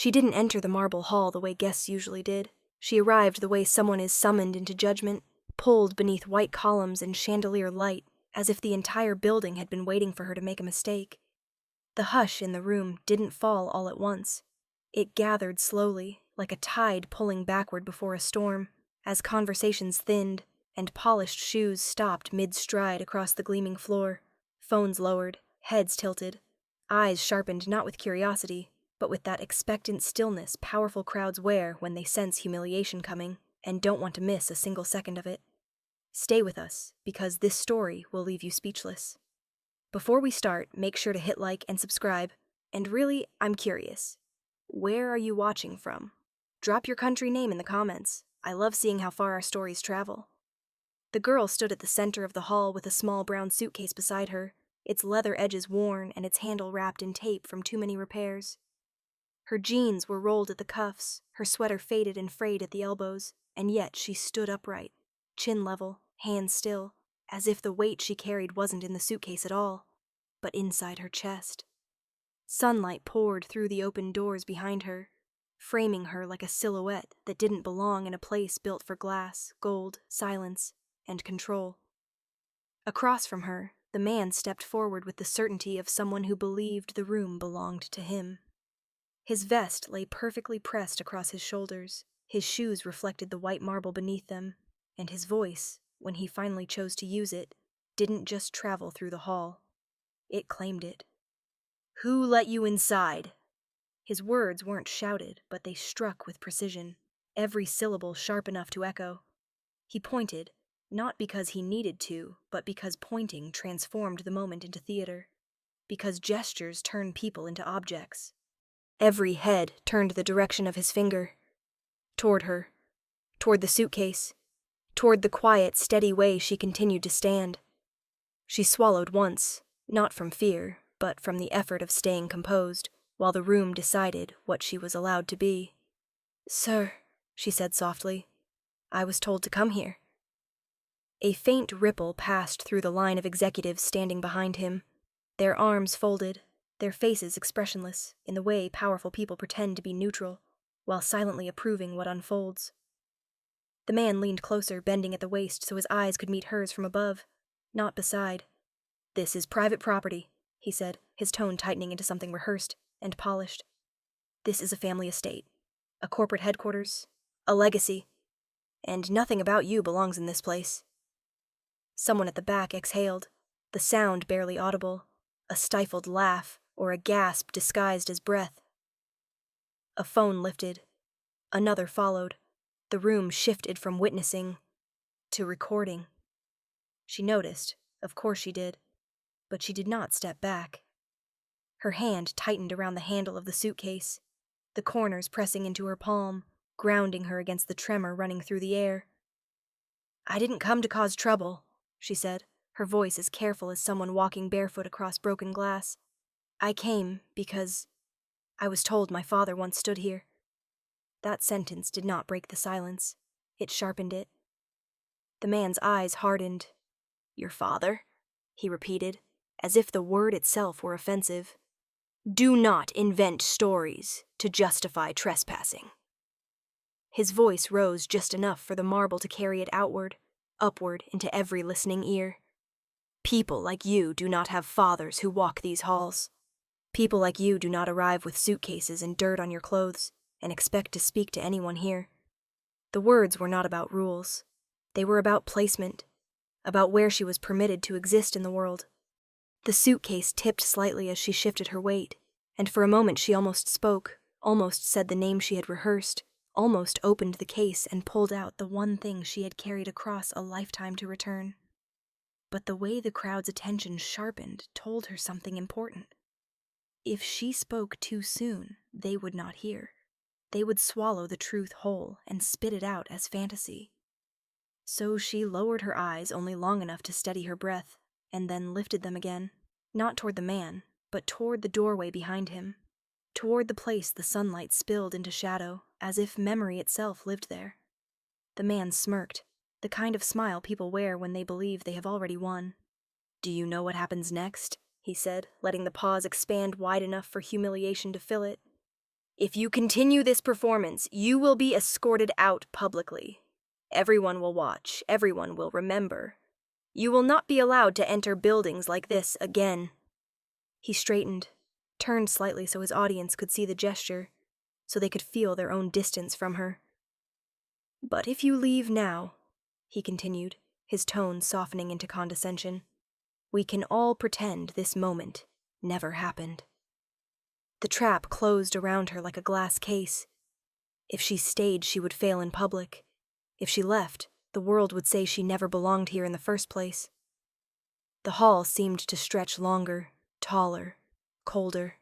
She didn't enter the marble hall the way guests usually did. She arrived the way someone is summoned into judgment, pulled beneath white columns and chandelier light, as if the entire building had been waiting for her to make a mistake. The hush in the room didn't fall all at once. It gathered slowly, like a tide pulling backward before a storm, as conversations thinned and polished shoes stopped mid-stride across the gleaming floor, phones lowered, heads tilted, eyes sharpened not with curiosity, but with that expectant stillness powerful crowds wear when they sense humiliation coming and don't want to miss a single second of it. Stay with us, because this story will leave you speechless. Before we start, make sure to hit like and subscribe. And really, I'm curious. Where are you watching from? Drop your country name in the comments. I love seeing how far our stories travel. The girl stood at the center of the hall with a small brown suitcase beside her, its leather edges worn and its handle wrapped in tape from too many repairs. Her jeans were rolled at the cuffs, her sweater faded and frayed at the elbows, and yet she stood upright, chin level, hands still, as if the weight she carried wasn't in the suitcase at all, but inside her chest. Sunlight poured through the open doors behind her, framing her like a silhouette that didn't belong in a place built for glass, gold, silence, and control. Across from her, the man stepped forward with the certainty of someone who believed the room belonged to him. His vest lay perfectly pressed across his shoulders, his shoes reflected the white marble beneath them, and his voice, when he finally chose to use it, didn't just travel through the hall. It claimed it. "Who let you inside?" His words weren't shouted, but they struck with precision, every syllable sharp enough to echo. He pointed, not because he needed to, but because pointing transformed the moment into theater, because gestures turn people into objects. Every head turned the direction of his finger. Toward her. Toward the suitcase. Toward the quiet, steady way she continued to stand. She swallowed once, not from fear, but from the effort of staying composed, while the room decided what she was allowed to be. "Sir," she said softly, "I was told to come here." A faint ripple passed through the line of executives standing behind him, their arms folded, their faces expressionless, in the way powerful people pretend to be neutral, while silently approving what unfolds. The man leaned closer, bending at the waist so his eyes could meet hers from above, not beside. "This is private property," he said, his tone tightening into something rehearsed and polished. "This is a family estate, a corporate headquarters, a legacy, and nothing about you belongs in this place." Someone at the back exhaled, the sound barely audible, a stifled laugh or a gasp disguised as breath. A phone lifted. Another followed. The room shifted from witnessing to recording. She noticed, of course she did, but she did not step back. Her hand tightened around the handle of the suitcase, the corners pressing into her palm, grounding her against the tremor running through the air. "I didn't come to cause trouble," she said, her voice as careful as someone walking barefoot across broken glass. "I came because I was told my father once stood here." That sentence did not break the silence. It sharpened it. The man's eyes hardened. "Your father?" he repeated, as if the word itself were offensive. "Do not invent stories to justify trespassing." His voice rose just enough for the marble to carry it outward, upward into every listening ear. "People like you do not have fathers who walk these halls. People like you do not arrive with suitcases and dirt on your clothes and expect to speak to anyone here." The words were not about rules. They were about placement, about where she was permitted to exist in the world. The suitcase tipped slightly as she shifted her weight, and for a moment she almost spoke, almost said the name she had rehearsed, almost opened the case and pulled out the one thing she had carried across a lifetime to return. But the way the crowd's attention sharpened told her something important. If she spoke too soon, they would not hear. They would swallow the truth whole and spit it out as fantasy. So she lowered her eyes only long enough to steady her breath, and then lifted them again, not toward the man, but toward the doorway behind him, toward the place the sunlight spilled into shadow, as if memory itself lived there. The man smirked, the kind of smile people wear when they believe they have already won. "Do you know what happens next?" he said, letting the pause expand wide enough for humiliation to fill it. If you continue this performance, you will be escorted out publicly. Everyone will watch, everyone will remember. You will not be allowed to enter buildings like this again." He straightened, turned slightly so his audience could see the gesture, so they could feel their own distance from her. "But if you leave now," he continued, his tone softening into condescension, "we can all pretend this moment never happened." The trap closed around her like a glass case. If she stayed, she would fail in public. If she left, the world would say she never belonged here in the first place. The hall seemed to stretch longer, taller, colder.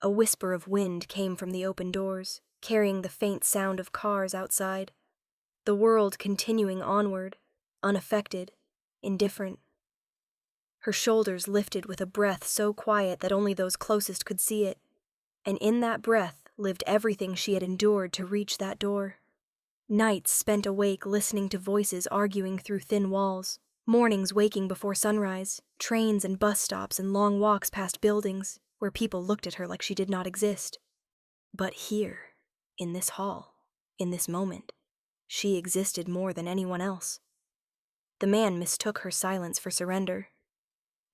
A whisper of wind came from the open doors, carrying the faint sound of cars outside. The world continuing onward, unaffected, indifferent. Her shoulders lifted with a breath so quiet that only those closest could see it, and in that breath lived everything she had endured to reach that door. Nights spent awake listening to voices arguing through thin walls, mornings waking before sunrise, trains and bus stops and long walks past buildings where people looked at her like she did not exist. But here, in this hall, in this moment, she existed more than anyone else. The man mistook her silence for surrender.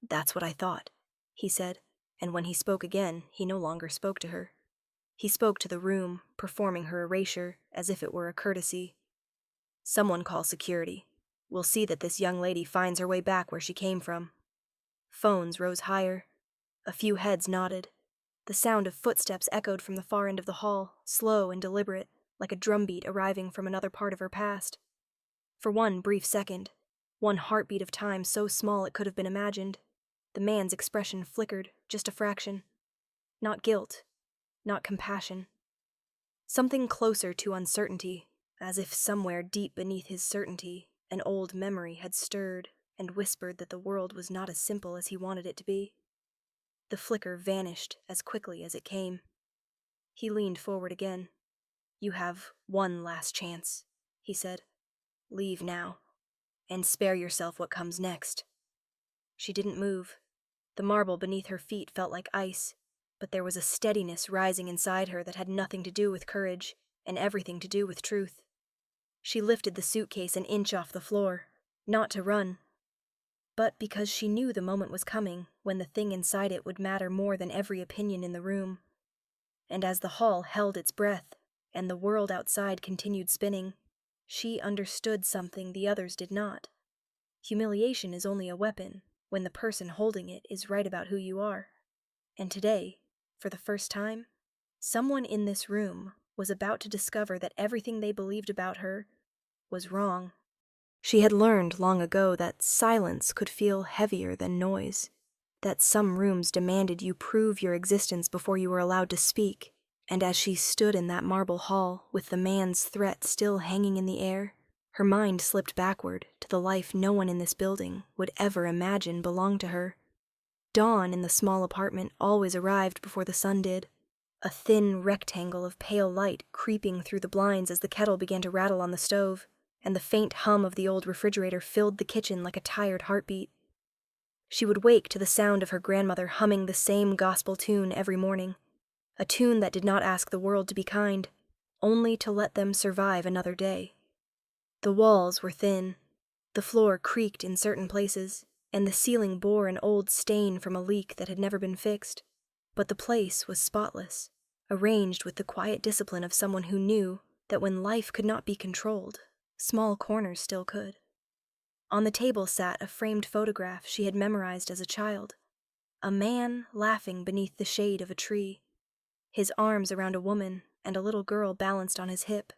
"That's what I thought," he said, and when he spoke again, he no longer spoke to her. He spoke to the room, performing her erasure, as if it were a courtesy. "Someone call security. We'll see that this young lady finds her way back where she came from." Phones rose higher. A few heads nodded. The sound of footsteps echoed from the far end of the hall, slow and deliberate, like a drumbeat arriving from another part of her past. For one brief second, one heartbeat of time so small it could have been imagined, the man's expression flickered, just a fraction. Not guilt, not compassion. Something closer to uncertainty, as if somewhere deep beneath his certainty, an old memory had stirred and whispered that the world was not as simple as he wanted it to be. The flicker vanished as quickly as it came. He leaned forward again. "You have one last chance," he said. "Leave now, and spare yourself what comes next." She didn't move. The marble beneath her feet felt like ice, but there was a steadiness rising inside her that had nothing to do with courage and everything to do with truth. She lifted the suitcase an inch off the floor, not to run, but because she knew the moment was coming when the thing inside it would matter more than every opinion in the room. And as the hall held its breath, and the world outside continued spinning, she understood something the others did not. Humiliation is only a weapon when the person holding it is right about who you are. And today, for the first time, someone in this room was about to discover that everything they believed about her was wrong. She had learned long ago that silence could feel heavier than noise, that some rooms demanded you prove your existence before you were allowed to speak, and as she stood in that marble hall with the man's threat still hanging in the air, her mind slipped backward to the life no one in this building would ever imagine belonged to her. Dawn in the small apartment always arrived before the sun did, a thin rectangle of pale light creeping through the blinds as the kettle began to rattle on the stove, and the faint hum of the old refrigerator filled the kitchen like a tired heartbeat. She would wake to the sound of her grandmother humming the same gospel tune every morning, a tune that did not ask the world to be kind, only to let them survive another day. The walls were thin, the floor creaked in certain places, and the ceiling bore an old stain from a leak that had never been fixed, but the place was spotless, arranged with the quiet discipline of someone who knew that when life could not be controlled, small corners still could. On the table sat a framed photograph she had memorized as a child, a man laughing beneath the shade of a tree, his arms around a woman and a little girl balanced on his hip,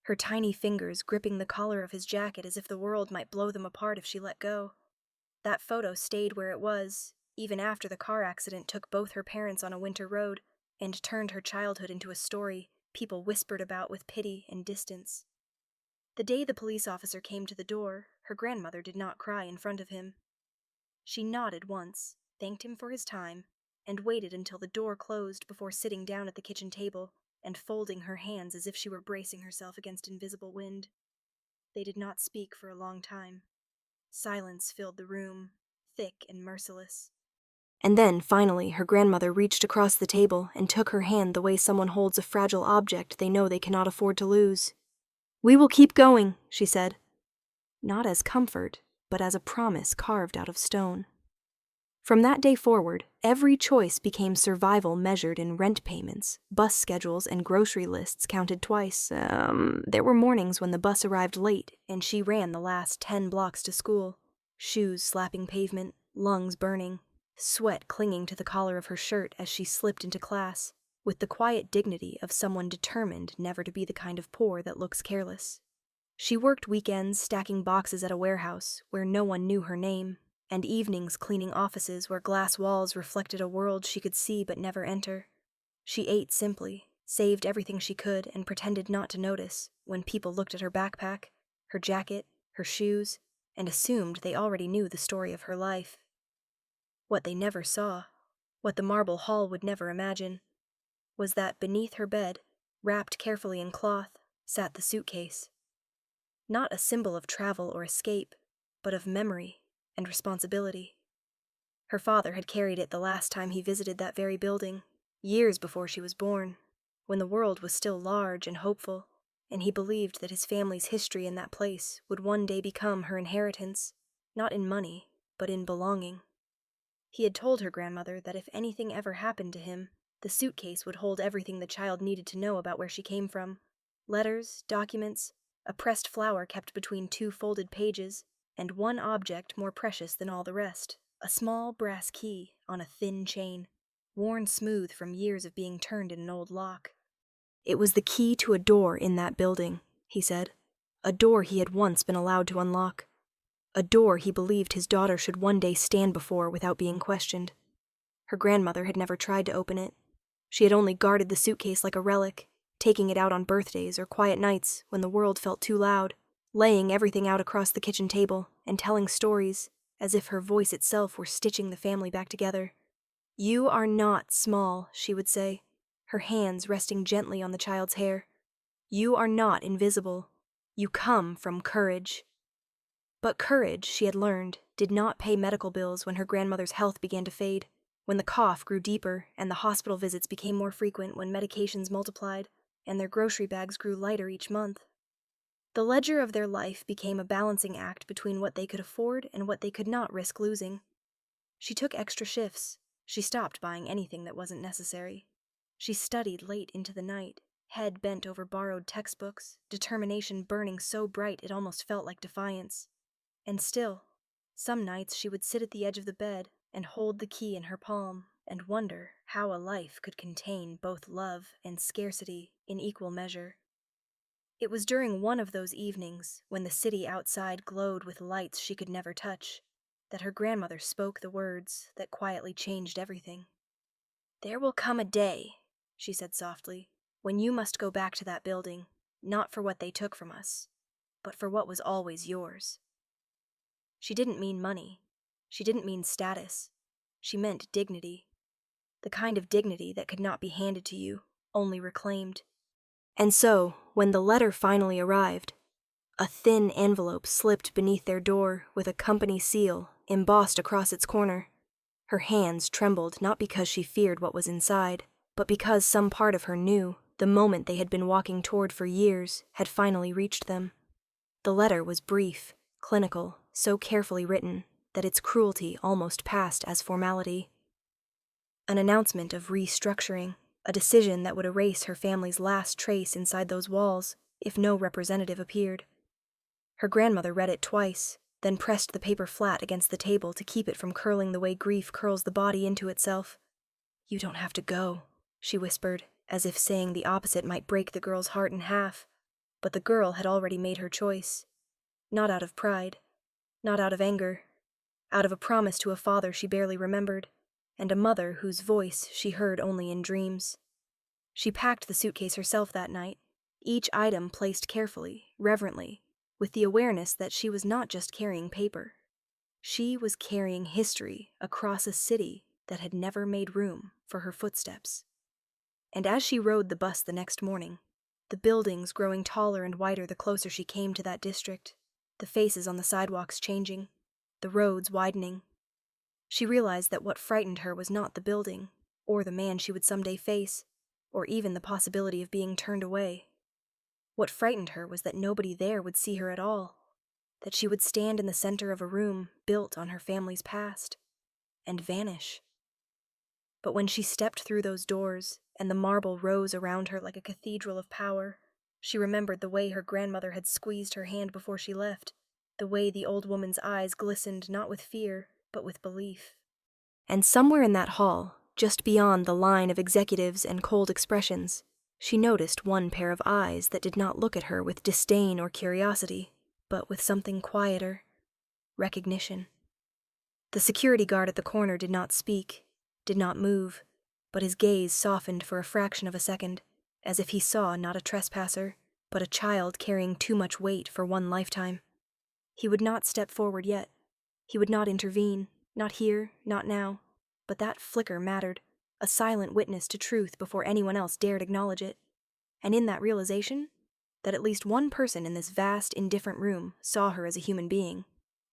her tiny fingers gripping the collar of his jacket as if the world might blow them apart if she let go. That photo stayed where it was, even after the car accident took both her parents on a winter road and turned her childhood into a story people whispered about with pity and distance. The day the police officer came to the door, her grandmother did not cry in front of him. She nodded once, thanked him for his time, and waited until the door closed before sitting down at the kitchen table and folding her hands as if she were bracing herself against invisible wind. They did not speak for a long time. Silence filled the room, thick and merciless. And then, finally, her grandmother reached across the table and took her hand the way someone holds a fragile object they know they cannot afford to lose. "We will keep going," she said. Not as comfort, but as a promise carved out of stone. From that day forward, every choice became survival measured in rent payments, bus schedules, and grocery lists counted twice. There were mornings when the bus arrived late and she ran the last 10 blocks to school, shoes slapping pavement, lungs burning, sweat clinging to the collar of her shirt as she slipped into class, with the quiet dignity of someone determined never to be the kind of poor that looks careless. She worked weekends stacking boxes at a warehouse where no one knew her name, and evenings cleaning offices where glass walls reflected a world she could see but never enter. She ate simply, saved everything she could, and pretended not to notice when people looked at her backpack, her jacket, her shoes, and assumed they already knew the story of her life. What they never saw, what the marble hall would never imagine, was that beneath her bed, wrapped carefully in cloth, sat the suitcase. Not a symbol of travel or escape, but of memory and responsibility. Her father had carried it the last time he visited that very building, years before she was born, when the world was still large and hopeful, and he believed that his family's history in that place would one day become her inheritance, not in money, but in belonging. He had told her grandmother that if anything ever happened to him, the suitcase would hold everything the child needed to know about where she came from. Letters, documents, a pressed flower kept between 2 folded pages, and one object more precious than all the rest, a small brass key on a thin chain, worn smooth from years of being turned in an old lock. It was the key to a door in that building, he said, a door he had once been allowed to unlock, a door he believed his daughter should one day stand before without being questioned. Her grandmother had never tried to open it. She had only guarded the suitcase like a relic, taking it out on birthdays or quiet nights when the world felt too loud, laying everything out across the kitchen table and telling stories as if her voice itself were stitching the family back together. "You are not small," she would say, her hands resting gently on the child's hair. "You are not invisible. You come from courage." But courage, she had learned, did not pay medical bills when her grandmother's health began to fade, when the cough grew deeper and the hospital visits became more frequent when medications multiplied and their grocery bags grew lighter each month. The ledger of their life became a balancing act between what they could afford and what they could not risk losing. She took extra shifts. She stopped buying anything that wasn't necessary. She studied late into the night, head bent over borrowed textbooks, determination burning so bright it almost felt like defiance. And still, some nights she would sit at the edge of the bed and hold the key in her palm and wonder how a life could contain both love and scarcity in equal measure. It was during one of those evenings, when the city outside glowed with lights she could never touch, that her grandmother spoke the words that quietly changed everything. "There will come a day," she said softly, "when you must go back to that building, not for what they took from us, but for what was always yours." She didn't mean money. She didn't mean status. She meant dignity. The kind of dignity that could not be handed to you, only reclaimed. And so, when the letter finally arrived, a thin envelope slipped beneath their door with a company seal embossed across its corner. Her hands trembled not because she feared what was inside, but because some part of her knew the moment they had been walking toward for years had finally reached them. The letter was brief, clinical, so carefully written that its cruelty almost passed as formality. An announcement of restructuring, a decision that would erase her family's last trace inside those walls if no representative appeared. Her grandmother read it twice, then pressed the paper flat against the table to keep it from curling the way grief curls the body into itself. "You don't have to go," she whispered, as if saying the opposite might break the girl's heart in half. But the girl had already made her choice. Not out of pride, not out of anger, out of a promise to a father she barely remembered, and a mother whose voice she heard only in dreams. She packed the suitcase herself that night, each item placed carefully, reverently, with the awareness that she was not just carrying paper. She was carrying history across a city that had never made room for her footsteps. And as she rode the bus the next morning, the buildings growing taller and whiter the closer she came to that district, the faces on the sidewalks changing, the roads widening, She realized that what frightened her was not the building, or the man she would someday face, or even the possibility of being turned away. What frightened her was that nobody there would see her at all, that she would stand in the center of a room built on her family's past, and vanish. But when she stepped through those doors, and the marble rose around her like a cathedral of power, she remembered the way her grandmother had squeezed her hand before she left, the way the old woman's eyes glistened not with fear, but with belief. And somewhere in that hall, just beyond the line of executives and cold expressions, she noticed one pair of eyes that did not look at her with disdain or curiosity, but with something quieter, recognition. The security guard at the corner did not speak, did not move, but his gaze softened for a fraction of a second, as if he saw not a trespasser, but a child carrying too much weight for one lifetime. He would not step forward yet. He would not intervene, not here, not now. But that flicker mattered, a silent witness to truth before anyone else dared acknowledge it. And in that realization, that at least one person in this vast, indifferent room saw her as a human being,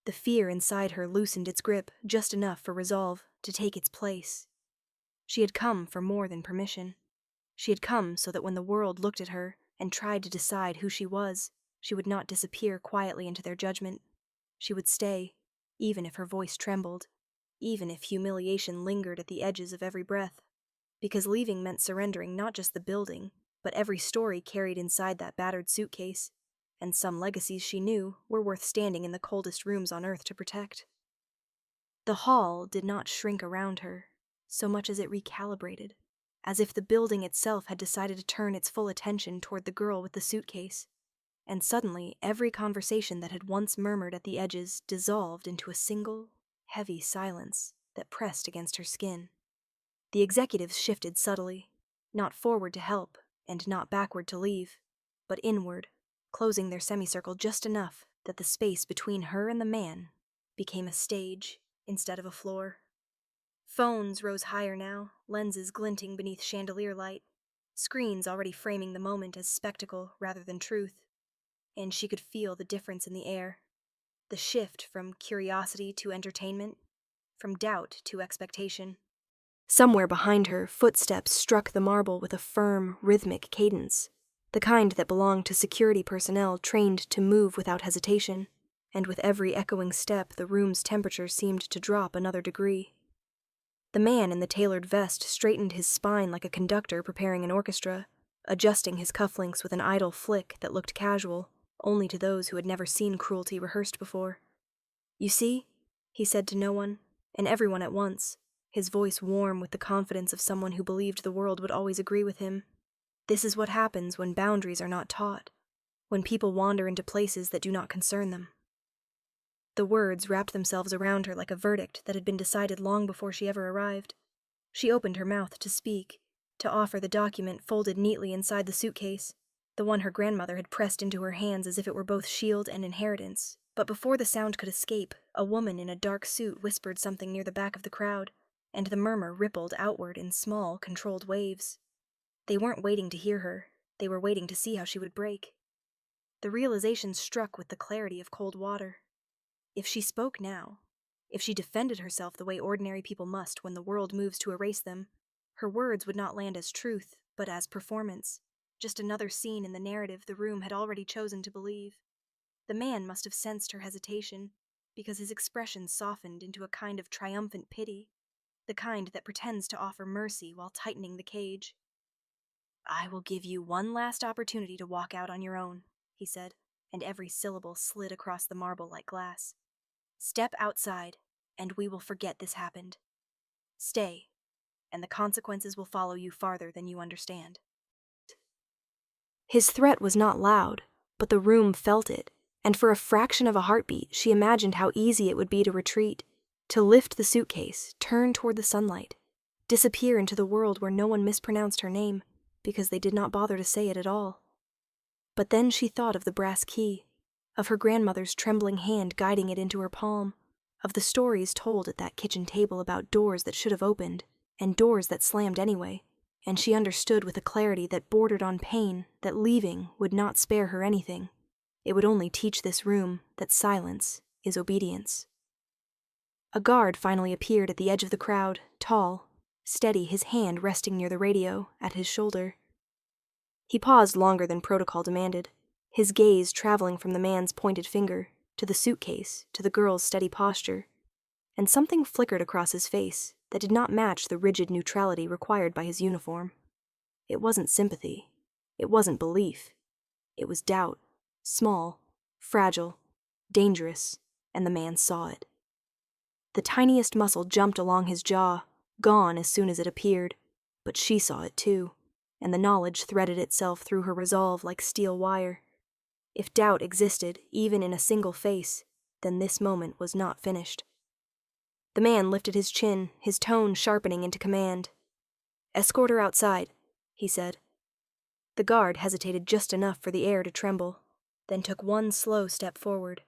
the fear inside her loosened its grip just enough for resolve to take its place. She had come for more than permission. She had come so that when the world looked at her and tried to decide who she was, she would not disappear quietly into their judgment. She would stay, even if her voice trembled, even if humiliation lingered at the edges of every breath, because leaving meant surrendering not just the building, but every story carried inside that battered suitcase, and some legacies she knew were worth standing in the coldest rooms on earth to protect. The hall did not shrink around her, so much as it recalibrated, as if the building itself had decided to turn its full attention toward the girl with the suitcase, and suddenly every conversation that had once murmured at the edges dissolved into a single, heavy silence that pressed against her skin. The executives shifted subtly, not forward to help, and not backward to leave, but inward, closing their semicircle just enough that the space between her and the man became a stage instead of a floor. Phones rose higher now, lenses glinting beneath chandelier light, screens already framing the moment as spectacle rather than truth, and she could feel the difference in the air, the shift from curiosity to entertainment, from doubt to expectation. Somewhere behind her, footsteps struck the marble with a firm, rhythmic cadence, the kind that belonged to security personnel trained to move without hesitation, and with every echoing step the room's temperature seemed to drop another degree. The man in the tailored vest straightened his spine like a conductor preparing an orchestra, adjusting his cufflinks with an idle flick that looked casual, only to those who had never seen cruelty rehearsed before. "You see?" he said to no one, and everyone at once, his voice warm with the confidence of someone who believed the world would always agree with him. "This is what happens when boundaries are not taught, when people wander into places that do not concern them." The words wrapped themselves around her like a verdict that had been decided long before she ever arrived. She opened her mouth to speak, to offer the document folded neatly inside the suitcase, the one her grandmother had pressed into her hands as if it were both shield and inheritance. But before the sound could escape, a woman in a dark suit whispered something near the back of the crowd, and the murmur rippled outward in small, controlled waves. They weren't waiting to hear her, they were waiting to see how she would break. The realization struck with the clarity of cold water. If she spoke now, if she defended herself the way ordinary people must when the world moves to erase them, her words would not land as truth, but as performance, just another scene in the narrative the room had already chosen to believe. The man must have sensed her hesitation, because his expression softened into a kind of triumphant pity, the kind that pretends to offer mercy while tightening the cage. "I will give you one last opportunity to walk out on your own," he said, and every syllable slid across the marble like glass. "Step outside, and we will forget this happened. Stay, and the consequences will follow you farther than you understand." His threat was not loud, but the room felt it, and for a fraction of a heartbeat she imagined how easy it would be to retreat, to lift the suitcase, turn toward the sunlight, disappear into the world where no one mispronounced her name, because they did not bother to say it at all. But then she thought of the brass key, of her grandmother's trembling hand guiding it into her palm, of the stories told at that kitchen table about doors that should have opened, and doors that slammed anyway, and she understood with a clarity that bordered on pain that leaving would not spare her anything. It would only teach this room that silence is obedience. A guard finally appeared at the edge of the crowd, tall, steady, his hand resting near the radio, at his shoulder. He paused longer than protocol demanded, his gaze traveling from the man's pointed finger, to the suitcase, to the girl's steady posture, and something flickered across his face that did not match the rigid neutrality required by his uniform. It wasn't sympathy. It wasn't belief. It was doubt, small, fragile, dangerous, and the man saw it. The tiniest muscle jumped along his jaw, gone as soon as it appeared, but she saw it too, and the knowledge threaded itself through her resolve like steel wire. If doubt existed, even in a single face, then this moment was not finished. The man lifted his chin, his tone sharpening into command. "Escort her outside," he said. The guard hesitated just enough for the air to tremble, then took one slow step forward,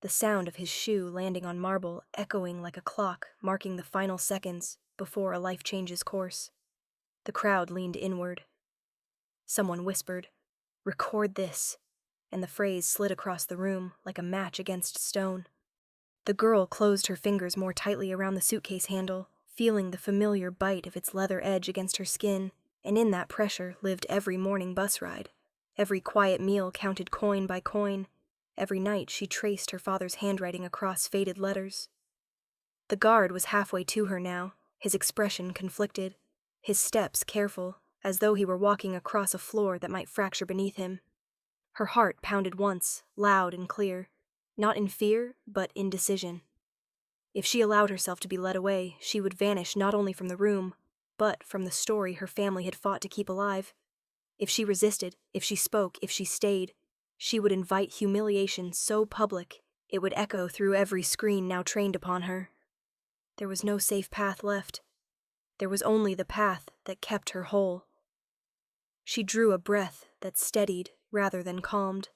the sound of his shoe landing on marble echoing like a clock marking the final seconds before a life changes course. The crowd leaned inward. Someone whispered, "Record this," and the phrase slid across the room like a match against stone. The girl closed her fingers more tightly around the suitcase handle, feeling the familiar bite of its leather edge against her skin, and in that pressure lived every morning bus ride. Every quiet meal counted coin by coin. Every night she traced her father's handwriting across faded letters. The guard was halfway to her now, his expression conflicted, his steps careful, as though he were walking across a floor that might fracture beneath him. Her heart pounded once, loud and clear, not in fear, but in decision. If she allowed herself to be led away, she would vanish not only from the room, but from the story her family had fought to keep alive. If she resisted, if she spoke, if she stayed, she would invite humiliation so public it would echo through every screen now trained upon her. There was no safe path left. There was only the path that kept her whole. She drew a breath that steadied rather than calmed.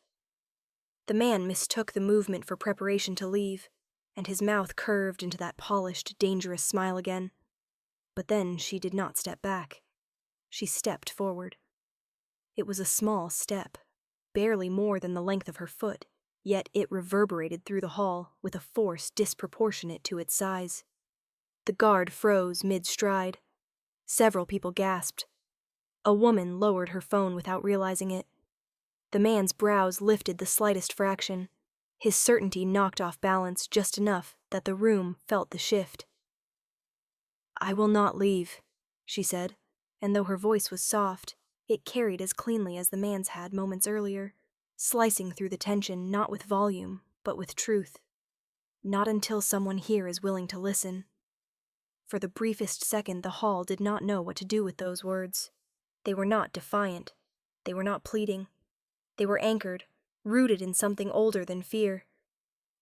The man mistook the movement for preparation to leave, and his mouth curved into that polished, dangerous smile again. But then she did not step back. She stepped forward. It was a small step, barely more than the length of her foot, yet it reverberated through the hall with a force disproportionate to its size. The guard froze mid-stride. Several people gasped. A woman lowered her phone without realizing it. The man's brows lifted the slightest fraction. His certainty knocked off balance just enough that the room felt the shift. "I will not leave," she said, and though her voice was soft, it carried as cleanly as the man's had moments earlier, slicing through the tension not with volume, but with truth. Not until someone here is willing to listen. For the briefest second, the hall did not know what to do with those words. They were not defiant. They were not pleading. They were anchored, rooted in something older than fear.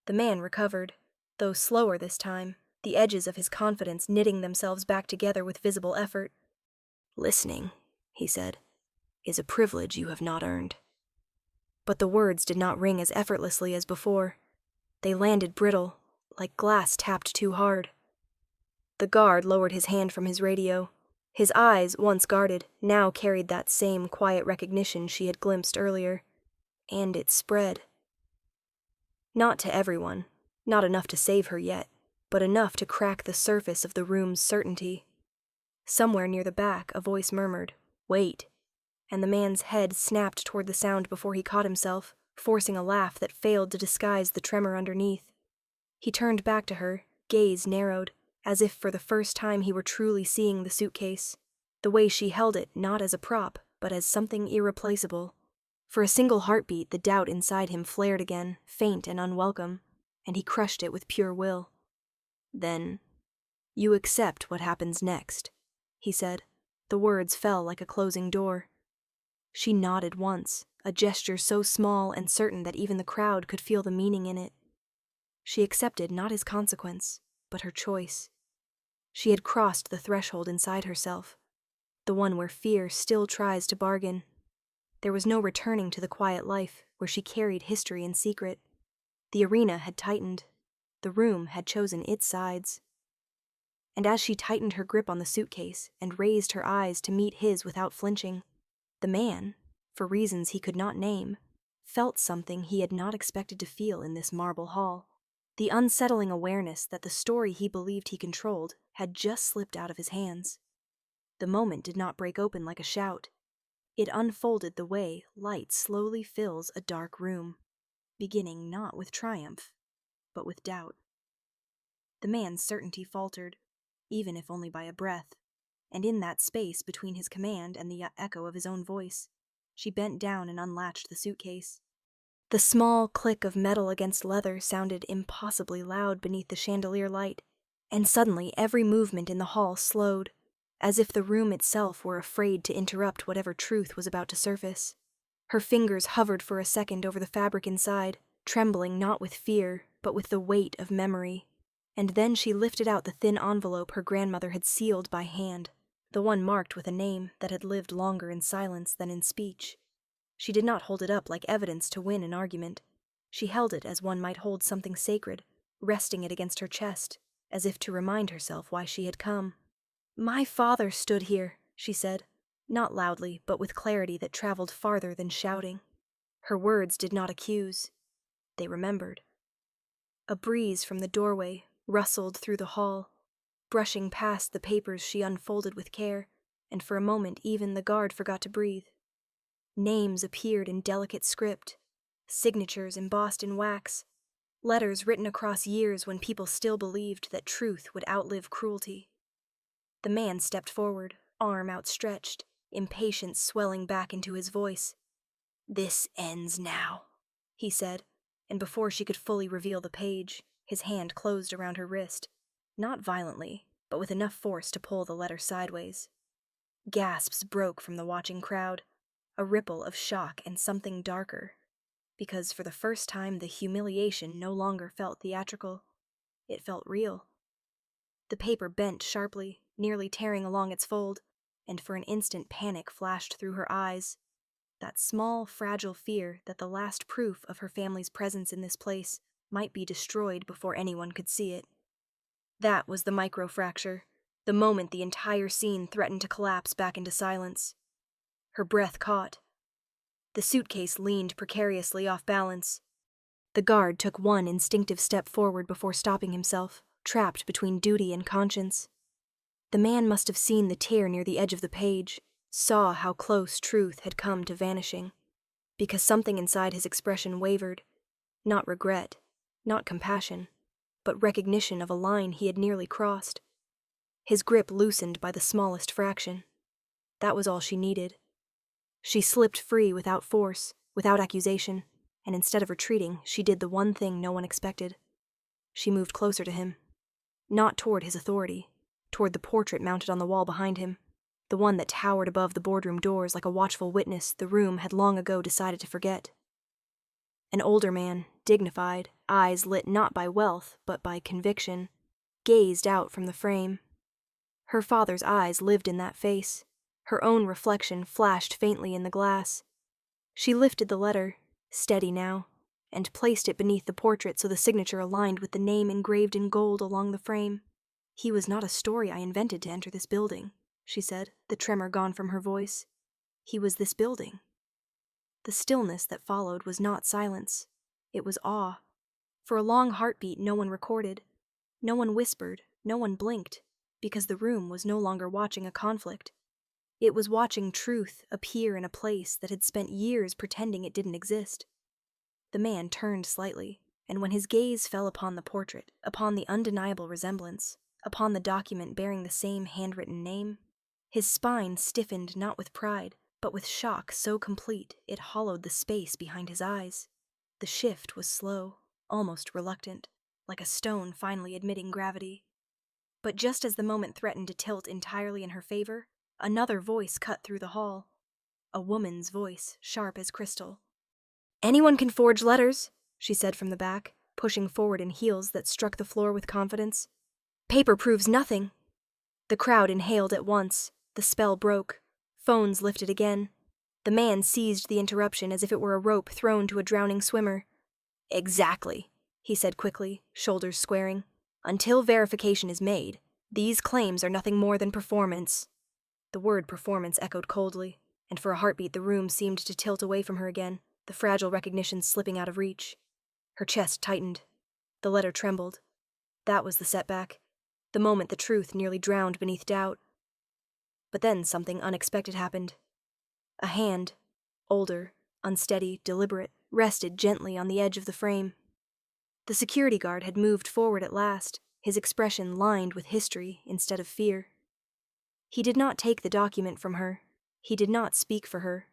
The man recovered, though slower this time, the edges of his confidence knitting themselves back together with visible effort. "Listening," he said, "is a privilege you have not earned." But the words did not ring as effortlessly as before. They landed brittle, like glass tapped too hard. The guard lowered his hand from his radio. His eyes, once guarded, now carried that same quiet recognition she had glimpsed earlier. And it spread. Not to everyone, not enough to save her yet, but enough to crack the surface of the room's certainty. Somewhere near the back, a voice murmured, "Wait," and the man's head snapped toward the sound before he caught himself, forcing a laugh that failed to disguise the tremor underneath. He turned back to her, gaze narrowed, as if for the first time he were truly seeing the suitcase, the way she held it not as a prop, but as something irreplaceable. For a single heartbeat, the doubt inside him flared again, faint and unwelcome, and he crushed it with pure will. "Then, you accept what happens next," he said. The words fell like a closing door. She nodded once, a gesture so small and certain that even the crowd could feel the meaning in it. She accepted not his consequence, but her choice. She had crossed the threshold inside herself, the one where fear still tries to bargain. There was no returning to the quiet life where she carried history in secret. The arena had tightened. The room had chosen its sides. And as she tightened her grip on the suitcase and raised her eyes to meet his without flinching, the man, for reasons he could not name, felt something he had not expected to feel in this marble hall. The unsettling awareness that the story he believed he controlled had just slipped out of his hands. The moment did not break open like a shout. It unfolded the way light slowly fills a dark room, beginning not with triumph, but with doubt. The man's certainty faltered, even if only by a breath, and in that space between his command and the echo of his own voice, she bent down and unlatched the suitcase. The small click of metal against leather sounded impossibly loud beneath the chandelier light, and suddenly every movement in the hall slowed, as if the room itself were afraid to interrupt whatever truth was about to surface. Her fingers hovered for a second over the fabric inside, trembling not with fear, but with the weight of memory. And then she lifted out the thin envelope her grandmother had sealed by hand, the one marked with a name that had lived longer in silence than in speech. She did not hold it up like evidence to win an argument. She held it as one might hold something sacred, resting it against her chest, as if to remind herself why she had come. "My father stood here," she said, not loudly, but with clarity that traveled farther than shouting. Her words did not accuse. They remembered. A breeze from the doorway rustled through the hall, brushing past the papers she unfolded with care, and for a moment even the guard forgot to breathe. Names appeared in delicate script, signatures embossed in wax, letters written across years when people still believed that truth would outlive cruelty. The man stepped forward, arm outstretched, impatience swelling back into his voice. "This ends now," he said, and before she could fully reveal the page, his hand closed around her wrist, not violently, but with enough force to pull the letter sideways. Gasps broke from the watching crowd, a ripple of shock and something darker, because for the first time the humiliation no longer felt theatrical. It felt real. The paper bent sharply, nearly tearing along its fold, and for an instant panic flashed through her eyes. That small, fragile fear that the last proof of her family's presence in this place might be destroyed before anyone could see it. That was the microfracture, the moment the entire scene threatened to collapse back into silence. Her breath caught. The suitcase leaned precariously off balance. The guard took one instinctive step forward before stopping himself, trapped between duty and conscience. The man must have seen the tear near the edge of the page, saw how close truth had come to vanishing, because something inside his expression wavered. Not regret, not compassion, but recognition of a line he had nearly crossed. His grip loosened by the smallest fraction. That was all she needed. She slipped free without force, without accusation, and instead of retreating, she did the one thing no one expected. She moved closer to him. Not toward his authority, toward the portrait mounted on the wall behind him, the one that towered above the boardroom doors like a watchful witness the room had long ago decided to forget. An older man, dignified, eyes lit not by wealth, but by conviction, gazed out from the frame. Her father's eyes lived in that face. Her own reflection flashed faintly in the glass. She lifted the letter, steady now, and placed it beneath the portrait so the signature aligned with the name engraved in gold along the frame. "He was not a story I invented to enter this building," she said, the tremor gone from her voice. "He was this building." The stillness that followed was not silence. It was awe. For a long heartbeat no one recorded. No one whispered, no one blinked, because the room was no longer watching a conflict. It was watching truth appear in a place that had spent years pretending it didn't exist. The man turned slightly, and when his gaze fell upon the portrait, upon the undeniable resemblance, upon the document bearing the same handwritten name, his spine stiffened not with pride, but with shock so complete it hollowed the space behind his eyes. The shift was slow, almost reluctant, like a stone finally admitting gravity. But just as the moment threatened to tilt entirely in her favor, another voice cut through the hall. A woman's voice, sharp as crystal. "Anyone can forge letters," she said from the back, pushing forward in heels that struck the floor with confidence. "Paper proves nothing." The crowd inhaled at once. The spell broke. Phones lifted again. The man seized the interruption as if it were a rope thrown to a drowning swimmer. "Exactly," he said quickly, shoulders squaring. "Until verification is made, these claims are nothing more than performance." The word performance echoed coldly, and for a heartbeat the room seemed to tilt away from her again, the fragile recognition slipping out of reach. Her chest tightened. The letter trembled. That was the setback. The moment the truth nearly drowned beneath doubt. But then something unexpected happened. A hand, older, unsteady, deliberate, rested gently on the edge of the frame. The security guard had moved forward at last, his expression lined with history instead of fear. He did not take the document from her. He did not speak for her.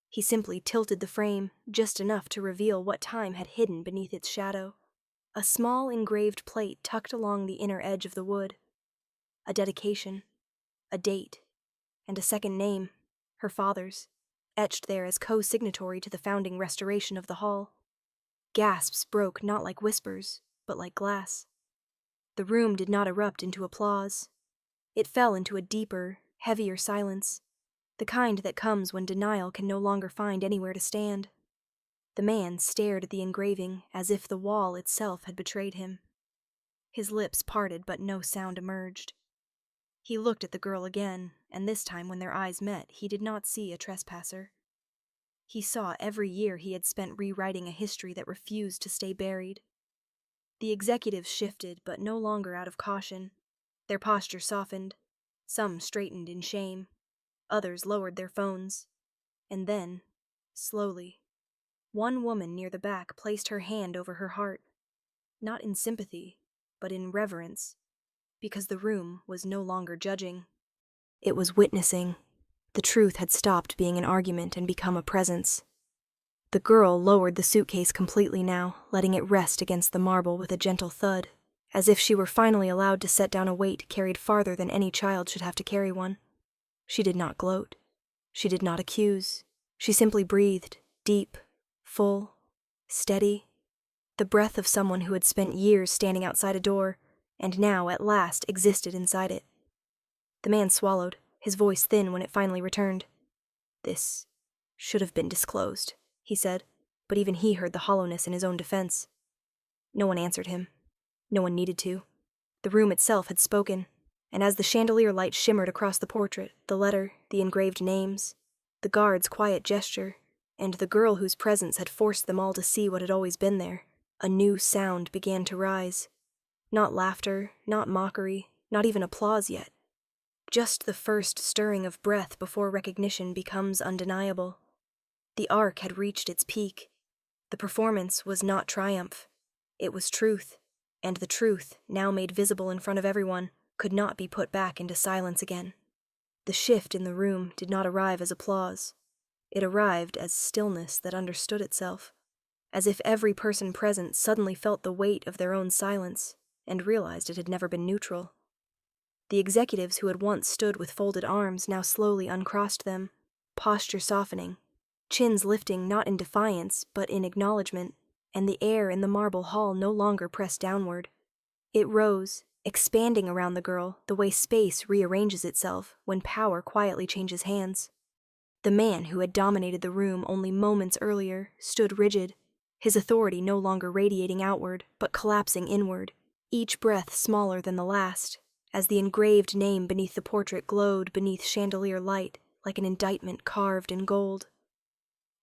He simply tilted the frame just enough to reveal what time had hidden beneath its shadow. A small engraved plate tucked along the inner edge of the wood. A dedication, a date, and a second name, her father's, etched there as co-signatory to the founding restoration of the hall. Gasps broke not like whispers, but like glass. The room did not erupt into applause. It fell into a deeper, heavier silence, the kind that comes when denial can no longer find anywhere to stand. The man stared at the engraving as if the wall itself had betrayed him. His lips parted, but no sound emerged. He looked at the girl again, and this time when their eyes met, he did not see a trespasser. He saw every year he had spent rewriting a history that refused to stay buried. The executives shifted, but no longer out of caution. Their posture softened. Some straightened in shame. Others lowered their phones. And then, slowly, one woman near the back placed her hand over her heart, not in sympathy, but in reverence, because the room was no longer judging. It was witnessing. The truth had stopped being an argument and become a presence. The girl lowered the suitcase completely now, letting it rest against the marble with a gentle thud, as if she were finally allowed to set down a weight carried farther than any child should have to carry one. She did not gloat. She did not accuse. She simply breathed, deep, full, steady, the breath of someone who had spent years standing outside a door, and now, at last, existed inside it. The man swallowed, his voice thin when it finally returned. "This should have been disclosed," he said, but even he heard the hollowness in his own defense. No one answered him. No one needed to. The room itself had spoken, and as the chandelier light shimmered across the portrait, the letter, the engraved names, the guard's quiet gesture, and the girl whose presence had forced them all to see what had always been there, a new sound began to rise. Not laughter, not mockery, not even applause yet. Just the first stirring of breath before recognition becomes undeniable. The arc had reached its peak. The performance was not triumph. It was truth, and the truth, now made visible in front of everyone, could not be put back into silence again. The shift in the room did not arrive as applause. It arrived as stillness that understood itself, as if every person present suddenly felt the weight of their own silence and realized it had never been neutral. The executives who had once stood with folded arms now slowly uncrossed them, posture softening, chins lifting not in defiance but in acknowledgement, and the air in the marble hall no longer pressed downward. It rose, expanding around the girl the way space rearranges itself when power quietly changes hands. The man who had dominated the room only moments earlier stood rigid, his authority no longer radiating outward but collapsing inward, each breath smaller than the last, as the engraved name beneath the portrait glowed beneath chandelier light like an indictment carved in gold.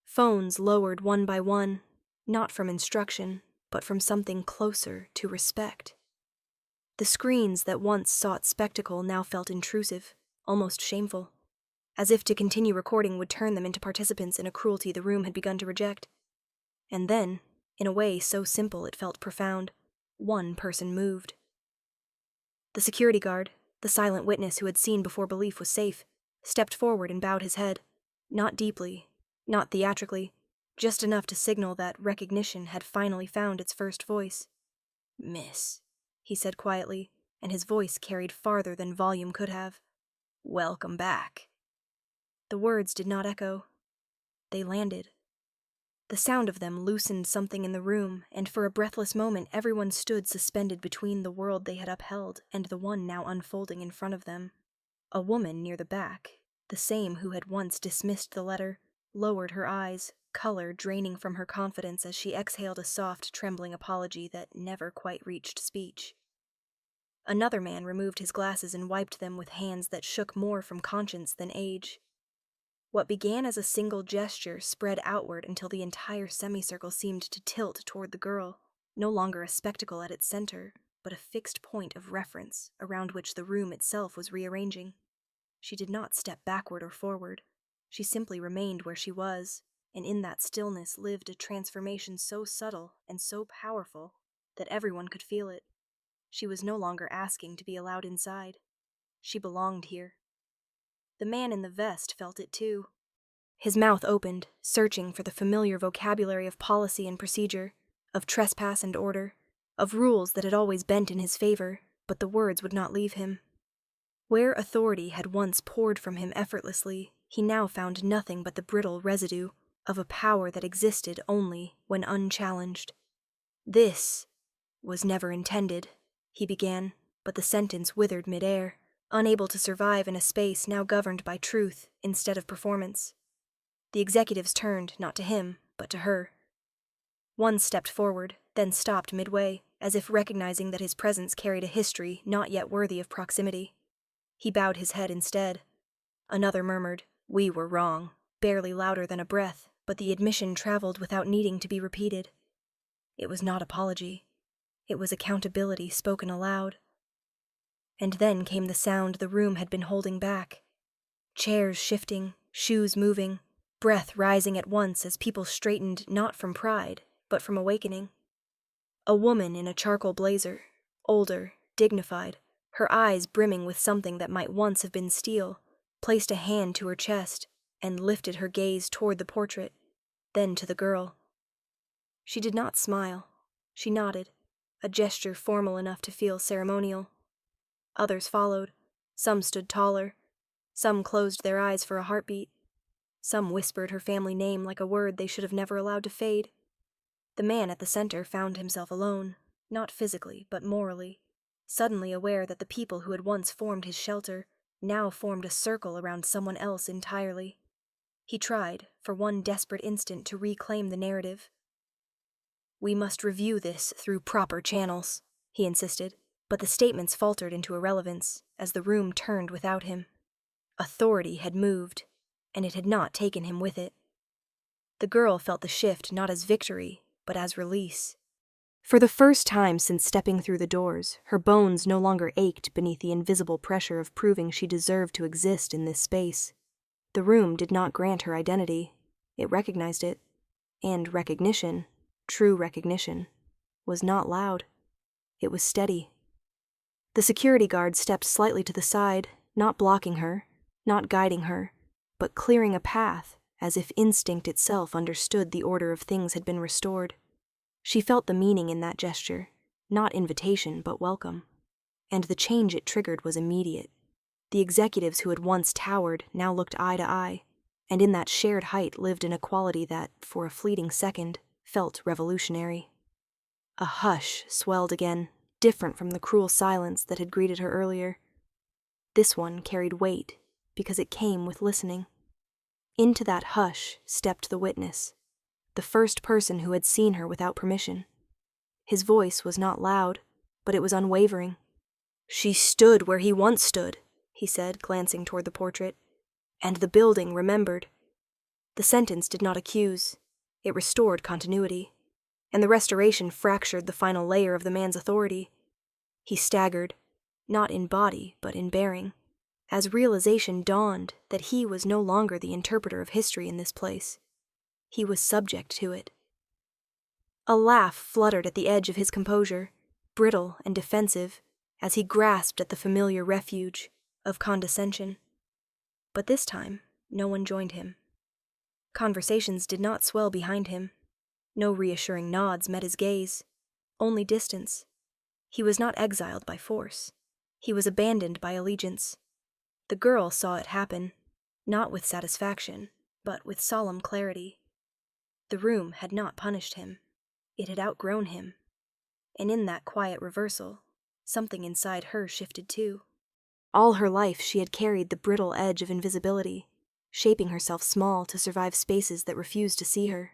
Phones lowered one by one, not from instruction, but from something closer to respect. The screens that once sought spectacle now felt intrusive, almost shameful, as if to continue recording would turn them into participants in a cruelty the room had begun to reject. And then, in a way so simple it felt profound, one person moved. The security guard, the silent witness who had seen before belief was safe, stepped forward and bowed his head, not deeply, not theatrically, just enough to signal that recognition had finally found its first voice. "Miss," he said quietly, and his voice carried farther than volume could have. "Welcome back." The words did not echo. They landed. The sound of them loosened something in the room, and for a breathless moment everyone stood suspended between the world they had upheld and the one now unfolding in front of them. A woman near the back, the same who had once dismissed the letter, lowered her eyes, color draining from her confidence as she exhaled a soft, trembling apology that never quite reached speech. Another man removed his glasses and wiped them with hands that shook more from conscience than age. What began as a single gesture spread outward until the entire semicircle seemed to tilt toward the girl, no longer a spectacle at its center, but a fixed point of reference around which the room itself was rearranging. She did not step backward or forward. She simply remained where she was, and in that stillness lived a transformation so subtle and so powerful that everyone could feel it. She was no longer asking to be allowed inside. She belonged here. The man in the vest felt it too. His mouth opened, searching for the familiar vocabulary of policy and procedure, of trespass and order, of rules that had always bent in his favor, but the words would not leave him. Where authority had once poured from him effortlessly, he now found nothing but the brittle residue of a power that existed only when unchallenged. "This was never intended," he began, but the sentence withered midair, unable to survive in a space now governed by truth instead of performance. The executives turned, not to him, but to her. One stepped forward, then stopped midway, as if recognizing that his presence carried a history not yet worthy of proximity. He bowed his head instead. Another murmured, "We were wrong," barely louder than a breath, but the admission traveled without needing to be repeated. It was not apology. It was accountability spoken aloud. And then came the sound the room had been holding back. Chairs shifting, shoes moving, breath rising at once as people straightened not from pride, but from awakening. A woman in a charcoal blazer, older, dignified, her eyes brimming with something that might once have been steel, placed a hand to her chest and lifted her gaze toward the portrait, then to the girl. She did not smile. She nodded, a gesture formal enough to feel ceremonial. Others followed. Some stood taller. Some closed their eyes for a heartbeat. Some whispered her family name like a word they should have never allowed to fade. The man at the center found himself alone, not physically, but morally, suddenly aware that the people who had once formed his shelter now formed a circle around someone else entirely. He tried, for one desperate instant, to reclaim the narrative. "We must review this through proper channels," he insisted, but the statements faltered into irrelevance as the room turned without him. Authority had moved, and it had not taken him with it. The girl felt the shift not as victory, but as release. For the first time since stepping through the doors, her bones no longer ached beneath the invisible pressure of proving she deserved to exist in this space. The room did not grant her identity. It recognized it. And recognition, true recognition, was not loud. It was steady. The security guard stepped slightly to the side, not blocking her, not guiding her, but clearing a path, as if instinct itself understood the order of things had been restored. She felt the meaning in that gesture, not invitation but welcome. And the change it triggered was immediate. The executives who had once towered now looked eye to eye, and in that shared height lived an equality that, for a fleeting second, felt revolutionary. A hush swelled again, different from the cruel silence that had greeted her earlier. This one carried weight, because it came with listening. Into that hush stepped the witness, the first person who had seen her without permission. His voice was not loud, but it was unwavering. "She stood where he once stood," he said, glancing toward the portrait, "and the building remembered." The sentence did not accuse. It restored continuity, and the restoration fractured the final layer of the man's authority. He staggered, not in body, but in bearing, as realization dawned that he was no longer the interpreter of history in this place. He was subject to it. A laugh fluttered at the edge of his composure, brittle and defensive, as he grasped at the familiar refuge of condescension. But this time, no one joined him. Conversations did not swell behind him. No reassuring nods met his gaze, only distance. He was not exiled by force. He was abandoned by allegiance. The girl saw it happen, not with satisfaction, but with solemn clarity. The room had not punished him. It had outgrown him. And in that quiet reversal, something inside her shifted too. All her life she had carried the brittle edge of invisibility, shaping herself small to survive spaces that refused to see her.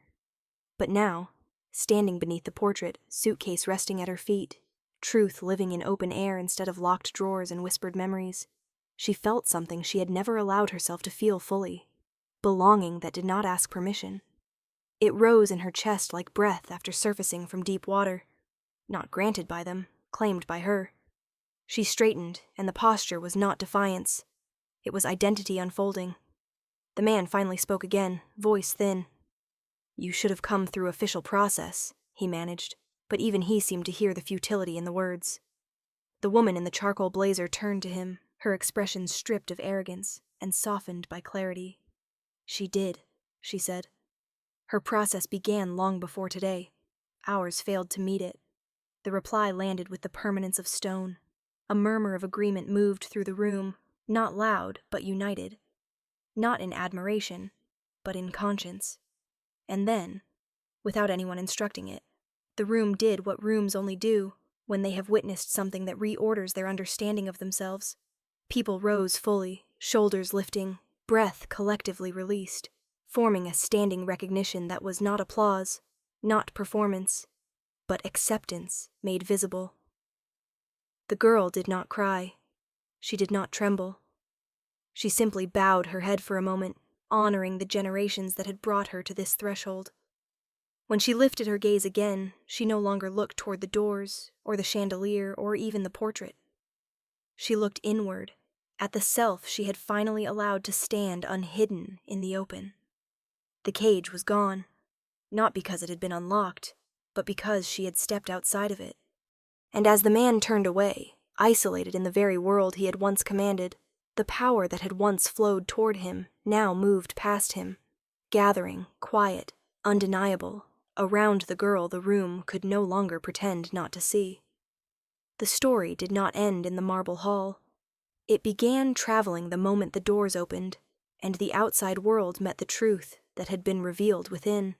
But now, standing beneath the portrait, Suitcase resting at her feet, truth living in open air instead of locked drawers and whispered memories, she felt something she had never allowed herself to feel fully, belonging that did not ask permission. It rose in her chest like breath after surfacing from deep water, Not granted by them, claimed by her. She straightened, and the posture was not defiance. It was identity unfolding. The man finally spoke again, voice thin. "You should have come through official process," he managed, but even he seemed to hear the futility in the words. The woman in the charcoal blazer turned to him, her expression stripped of arrogance and softened by clarity. "She did," she said. "Her process began long before today. Ours failed to meet it." The reply landed with the permanence of stone. A murmur of agreement moved through the room, not loud, but united. Not in admiration, but in conscience. And then, without anyone instructing it, the room did what rooms only do when they have witnessed something that reorders their understanding of themselves. People rose fully, shoulders lifting, breath collectively released, forming a standing recognition that was not applause, not performance, but acceptance made visible. The girl did not cry. She did not tremble. She simply bowed her head for a moment, honoring the generations that had brought her to this threshold. When she lifted her gaze again, she no longer looked toward the doors, or the chandelier, or even the portrait. She looked inward, at the self she had finally allowed to stand unhidden in the open. The cage was gone, not because it had been unlocked, but because she had stepped outside of it. And as the man turned away, isolated in the very world he had once commanded, the power that had once flowed toward him now moved past him, gathering, quiet, undeniable, around the girl the room could no longer pretend not to see. The story did not end in the marble hall. It began traveling the moment the doors opened, and the outside world met the truth that had been revealed within.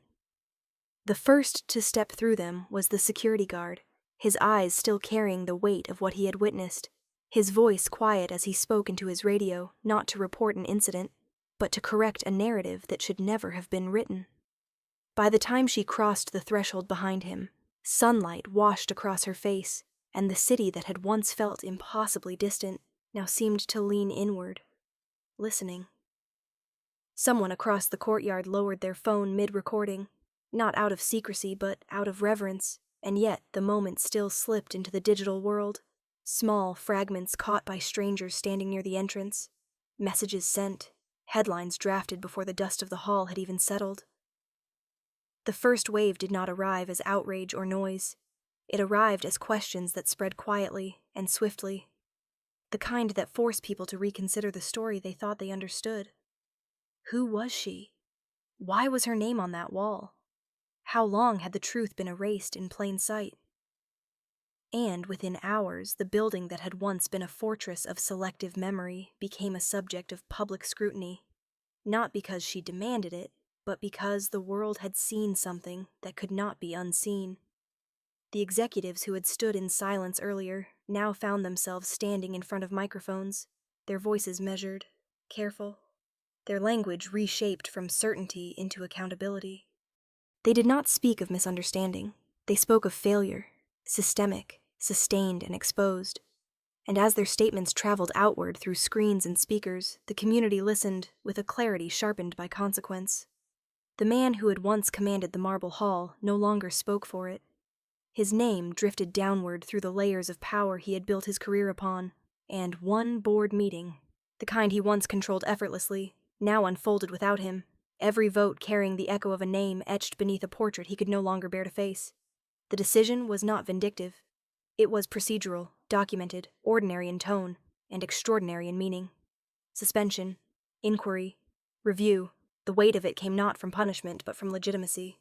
The first to step through them was the security guard, his eyes still carrying the weight of what he had witnessed, his voice quiet as he spoke into his radio, not to report an incident, but to correct a narrative that should never have been written. By the time she crossed the threshold behind him, sunlight washed across her face, and the city that had once felt impossibly distant now seemed to lean inward, listening. Someone across the courtyard lowered their phone mid-recording, not out of secrecy but out of reverence, and yet the moment still slipped into the digital world. Small fragments caught by strangers standing near the entrance, messages sent, headlines drafted before the dust of the hall had even settled. The first wave did not arrive as outrage or noise. It arrived as questions that spread quietly and swiftly, the kind that force people to reconsider the story they thought they understood. Who was she? Why was her name on that wall? How long had the truth been erased in plain sight? And within hours, the building that had once been a fortress of selective memory became a subject of public scrutiny, not because she demanded it, but because the world had seen something that could not be unseen. The executives who had stood in silence earlier now found themselves standing in front of microphones, their voices measured, careful, their language reshaped from certainty into accountability. They did not speak of misunderstanding. They spoke of failure, systemic, sustained, and exposed. And as their statements traveled outward through screens and speakers, the community listened with a clarity sharpened by consequence. The man who had once commanded the marble hall no longer spoke for it. His name drifted downward through the layers of power he had built his career upon, and one board meeting, the kind he once controlled effortlessly, now unfolded without him, every vote carrying the echo of a name etched beneath a portrait he could no longer bear to face. The decision was not vindictive. It was procedural, documented, ordinary in tone, and extraordinary in meaning. Suspension, inquiry, review, the weight of it came not from punishment but from legitimacy,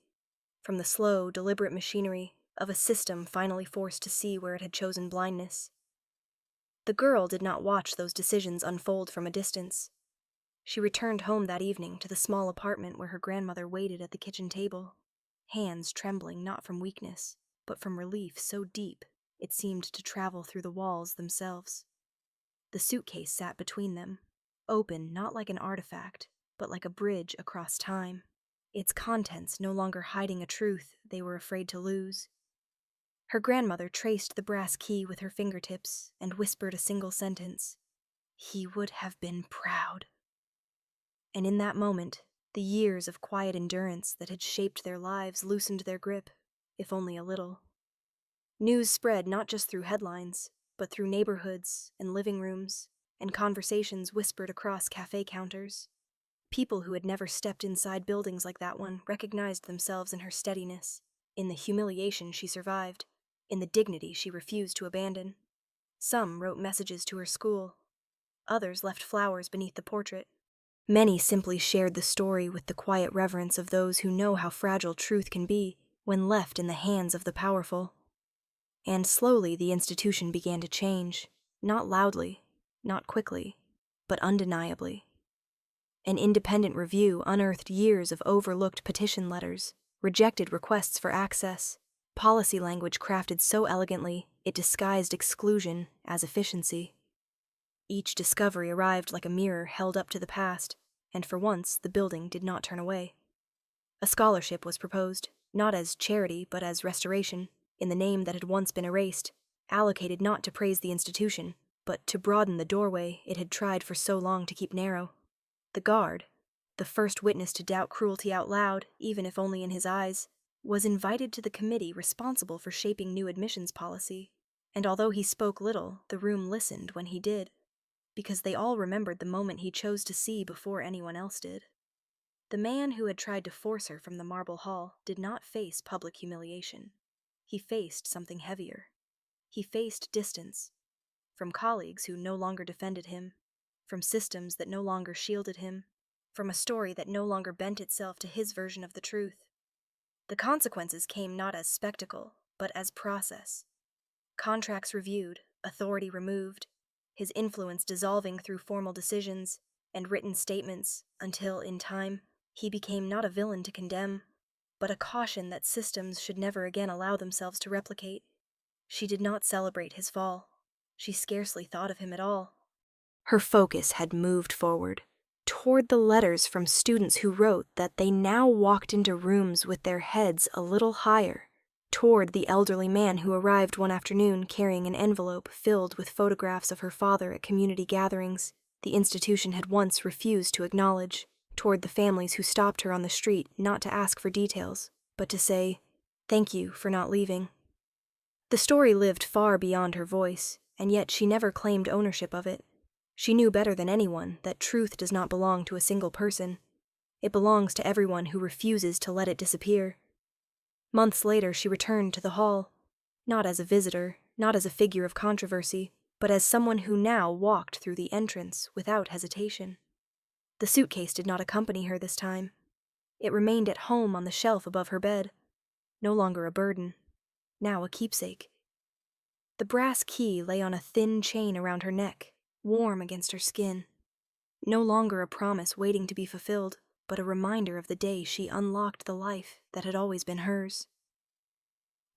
from the slow, deliberate machinery of a system finally forced to see where it had chosen blindness. The girl did not watch those decisions unfold from a distance. She returned home that evening to the small apartment where her grandmother waited at the kitchen table, hands trembling not from weakness, but from relief so deep it seemed to travel through the walls themselves. The suitcase sat between them, open not like an artifact, but like a bridge across time, its contents no longer hiding a truth they were afraid to lose. Her grandmother traced the brass key with her fingertips and whispered a single sentence: "He would have been proud." And in that moment, the years of quiet endurance that had shaped their lives loosened their grip, if only a little. News spread not just through headlines, but through neighborhoods and living rooms, and conversations whispered across cafe counters. People who had never stepped inside buildings like that one recognized themselves in her steadiness, in the humiliation she survived, in the dignity she refused to abandon. Some wrote messages to her school. Others left flowers beneath the portrait. Many simply shared the story with the quiet reverence of those who know how fragile truth can be when left in the hands of the powerful. And slowly the institution began to change, not loudly, not quickly, but undeniably. An independent review unearthed years of overlooked petition letters, rejected requests for access, policy language crafted so elegantly it disguised exclusion as efficiency. Each discovery arrived like a mirror held up to the past, and for once the building did not turn away. A scholarship was proposed, not as charity but as restoration, in the name that had once been erased, allocated not to praise the institution, but to broaden the doorway it had tried for so long to keep narrow. The guard, the first witness to doubt cruelty out loud, even if only in his eyes, was invited to the committee responsible for shaping new admissions policy, and although he spoke little, the room listened when he did, because they all remembered the moment he chose to see before anyone else did. The man who had tried to force her from the marble hall did not face public humiliation. He faced something heavier. He faced distance, from colleagues who no longer defended him, from systems that no longer shielded him, from a story that no longer bent itself to his version of the truth. The consequences came not as spectacle, but as process. Contracts reviewed, authority removed, his influence dissolving through formal decisions and written statements until, in time, he became not a villain to condemn, but a caution that systems should never again allow themselves to replicate. She did not celebrate his fall. She scarcely thought of him at all. Her focus had moved forward, toward the letters from students who wrote that they now walked into rooms with their heads a little higher, toward the elderly man who arrived one afternoon carrying an envelope filled with photographs of her father at community gatherings the institution had once refused to acknowledge, toward the families who stopped her on the street not to ask for details, but to say, "Thank you for not leaving." The story lived far beyond her voice, and yet she never claimed ownership of it. She knew better than anyone that truth does not belong to a single person. It belongs to everyone who refuses to let it disappear. Months later, she returned to the hall, not as a visitor, not as a figure of controversy, but as someone who now walked through the entrance without hesitation. The suitcase did not accompany her this time. It remained at home on the shelf above her bed, no longer a burden, now a keepsake. The brass key lay on a thin chain around her neck, warm against her skin. No longer a promise waiting to be fulfilled, but a reminder of the day she unlocked the life that had always been hers.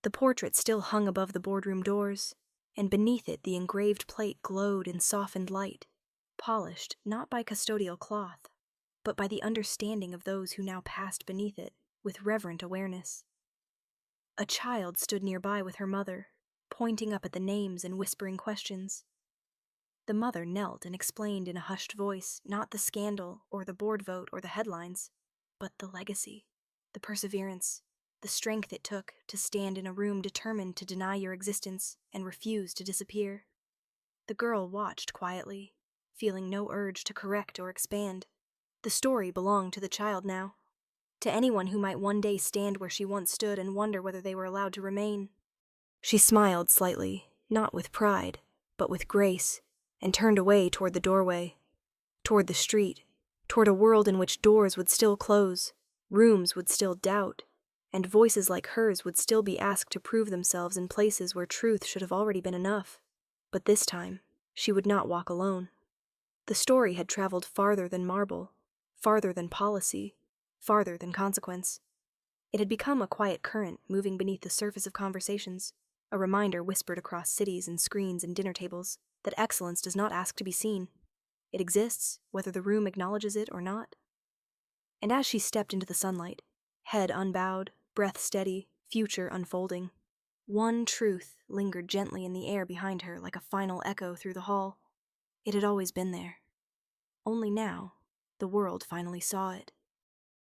The portrait still hung above the boardroom doors, and beneath it the engraved plate glowed in softened light, polished not by custodial cloth, but by the understanding of those who now passed beneath it with reverent awareness. A child stood nearby with her mother, pointing up at the names and whispering questions. The mother knelt and explained in a hushed voice not the scandal or the board vote or the headlines, but the legacy, the perseverance, the strength it took to stand in a room determined to deny your existence and refuse to disappear. The girl watched quietly, feeling no urge to correct or expand. The story belonged to the child now, to anyone who might one day stand where she once stood and wonder whether they were allowed to remain. She smiled slightly, not with pride, but with grace, and turned away toward the doorway, toward the street, toward a world in which doors would still close, rooms would still doubt, and voices like hers would still be asked to prove themselves in places where truth should have already been enough. But this time, she would not walk alone. The story had traveled farther than marble, farther than policy, farther than consequence. It had become a quiet current moving beneath the surface of conversations, a reminder whispered across cities and screens and dinner tables that excellence does not ask to be seen. It exists, whether the room acknowledges it or not. And as she stepped into the sunlight, head unbowed, breath steady, future unfolding, one truth lingered gently in the air behind her like a final echo through the hall. It had always been there. Only now, the world finally saw it.